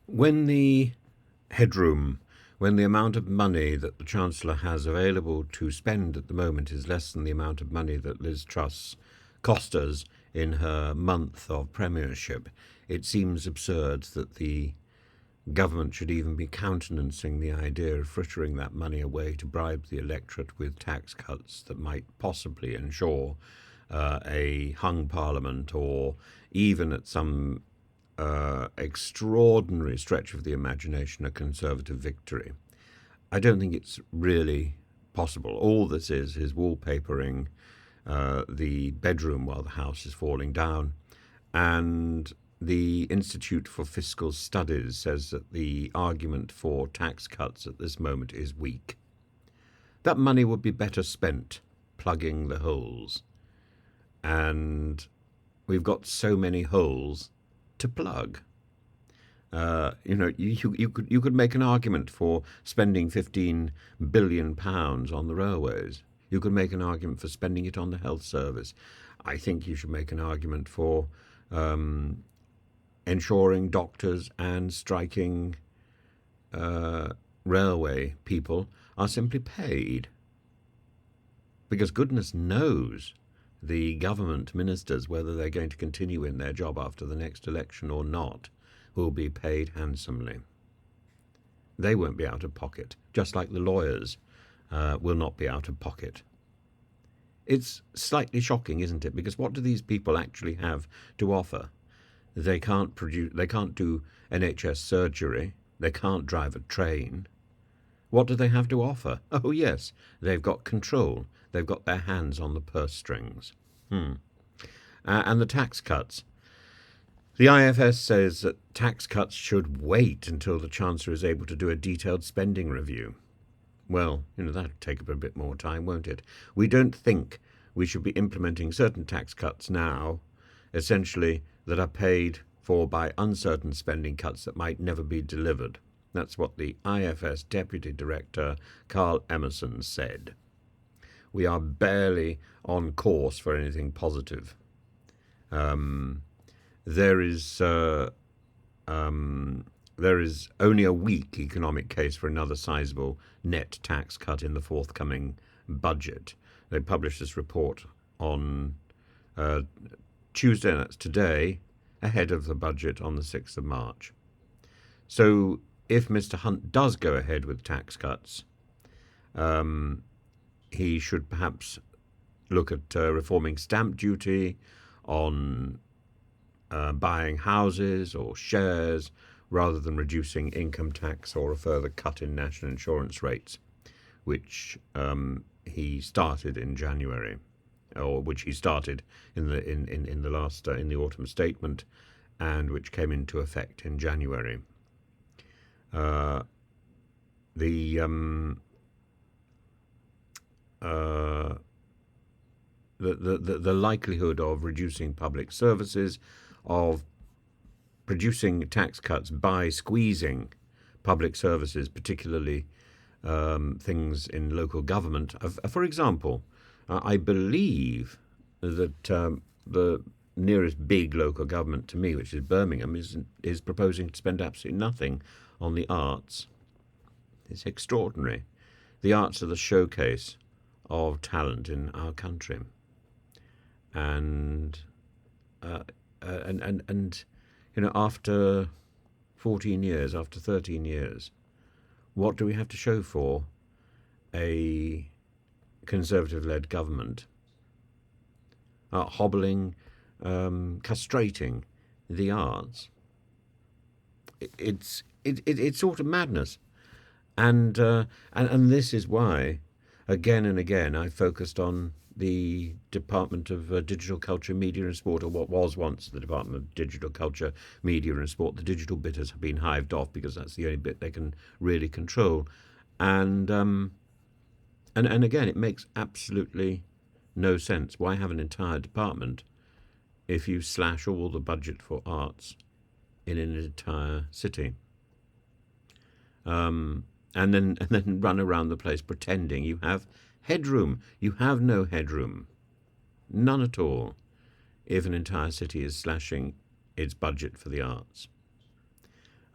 When the headroom, when the amount of money that the Chancellor has available to spend at the moment is less than the amount of money that Liz Truss cost us in her month of premiership, it seems absurd that the government should even be countenancing the idea of frittering that money away to bribe the electorate with tax cuts that might possibly ensure a hung parliament, or even at some extraordinary stretch of the imagination, a Conservative victory. I don't think it's really possible. All this is wallpapering the bedroom while the house is falling down. And the Institute for Fiscal Studies says that the argument for tax cuts at this moment is weak. That money would be better spent plugging the holes. And we've got so many holes to plug. You could make an argument for spending £15 billion on the railways. You could make an argument for spending it on the health service. I think you should make an argument for ensuring doctors and striking railway people are simply paid. Because goodness knows the government ministers, whether they're going to continue in their job after the next election or not, will be paid handsomely. They won't be out of pocket, just like the lawyers will not be out of pocket. It's slightly shocking, isn't it? Because what do these people actually have to offer? They can't do NHS surgery. They can't drive a train. What do they have to offer? Oh yes, they've got control. They've got their hands on the purse strings. And the tax cuts. The IFS says that tax cuts should wait until the Chancellor is able to do a detailed spending review. Well, that'll take up a bit more time, won't it? We don't think we should be implementing certain tax cuts now, essentially, that are paid for by uncertain spending cuts that might never be delivered. That's what the IFS Deputy Director, Carl Emerson, said. We are barely on course for anything positive. There is only a weak economic case for another sizable net tax cut in the forthcoming budget. They published this report on Tuesday, that's today, ahead of the budget on the 6th of March. So if Mr. Hunt does go ahead with tax cuts, he should perhaps look at reforming stamp duty on buying houses or shares, rather than reducing income tax or a further cut in national insurance rates, which he started in January, or which he started in the autumn statement, and which came into effect in January. The likelihood of reducing public services, of producing tax cuts by squeezing public services, particularly things in local government. For example, I believe that the nearest big local government to me, which is Birmingham, is proposing to spend absolutely nothing on the arts. It's extraordinary. The arts are the showcase of talent in our country, and after 14 years, after 13 years, what do we have to show for a Conservative-led government? Hobbling, castrating the arts. It's sort of madness, and this is why, again and again, I focused on the Department of Digital Culture, Media and Sport, or what was once the Department of Digital Culture, Media and Sport. The digital bit has been hived off because that's the only bit they can really control. And again, it makes absolutely no sense. Why have an entire department if you slash all the budget for arts in an entire city? And then run around the place pretending you have headroom. You have no headroom. None at all, if an entire city is slashing its budget for the arts.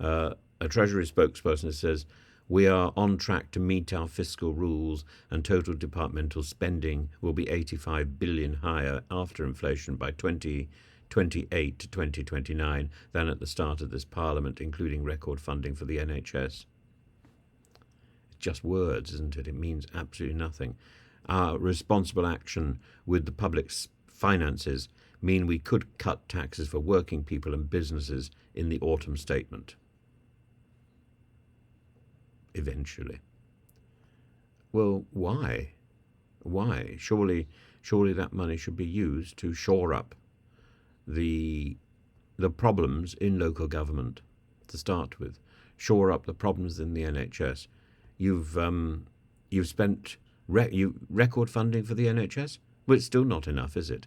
A Treasury spokesperson says, "We are on track to meet our fiscal rules, and total departmental spending will be 85 billion higher after inflation by 2028 to 2029 than at the start of this parliament, including record funding for the NHS." It's just words, isn't it? It means absolutely nothing. Our responsible action with the public's finances mean we could cut taxes for working people and businesses in the autumn statement. Eventually. Well, why? Why? Surely that money should be used to shore up the problems in local government to start with. Shore up the problems in the NHS. You've spent record funding for the NHS. Well, it's still not enough, is it?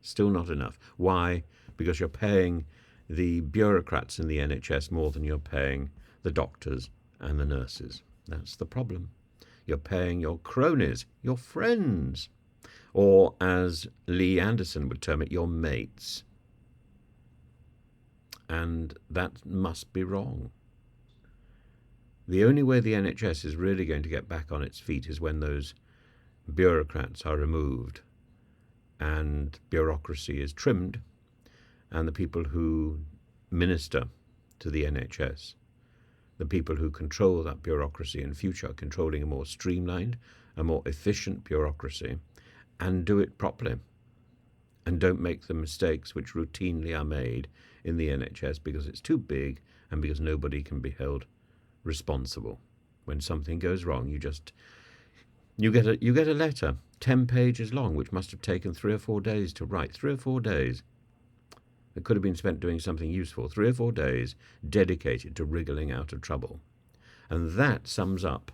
Still not enough. Why? Because you're paying the bureaucrats in the NHS more than you're paying the doctors and the nurses. That's the problem. You're paying your cronies, your friends, or as Lee Anderson would term it, your mates. And that must be wrong. The only way the NHS is really going to get back on its feet is when those bureaucrats are removed and bureaucracy is trimmed, and the people who minister to the NHS, the people who control that bureaucracy in future, controlling a more streamlined, a more efficient bureaucracy, and do it properly, and don't make the mistakes which routinely are made in the NHS because it's too big and because nobody can be held responsible. When something goes wrong, you get a letter 10 pages long, which must have taken 3 or 4 days to write. 3 or 4 days. It could have been spent doing something useful. 3 or 4 days dedicated to wriggling out of trouble. And that sums up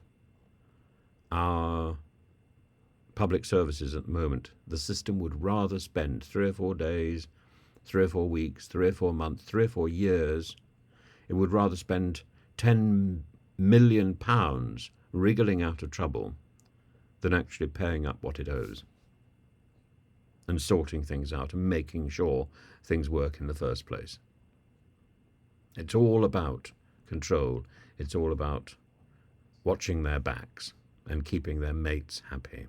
our public services at the moment. The system would rather spend 3 or 4 days, 3 or 4 weeks, 3 or 4 months, 3 or 4 years. It would rather spend £10 million wriggling out of trouble than actually paying up what it owes and sorting things out and making sure things work in the first place. It's all about control. It's all about watching their backs and keeping their mates happy.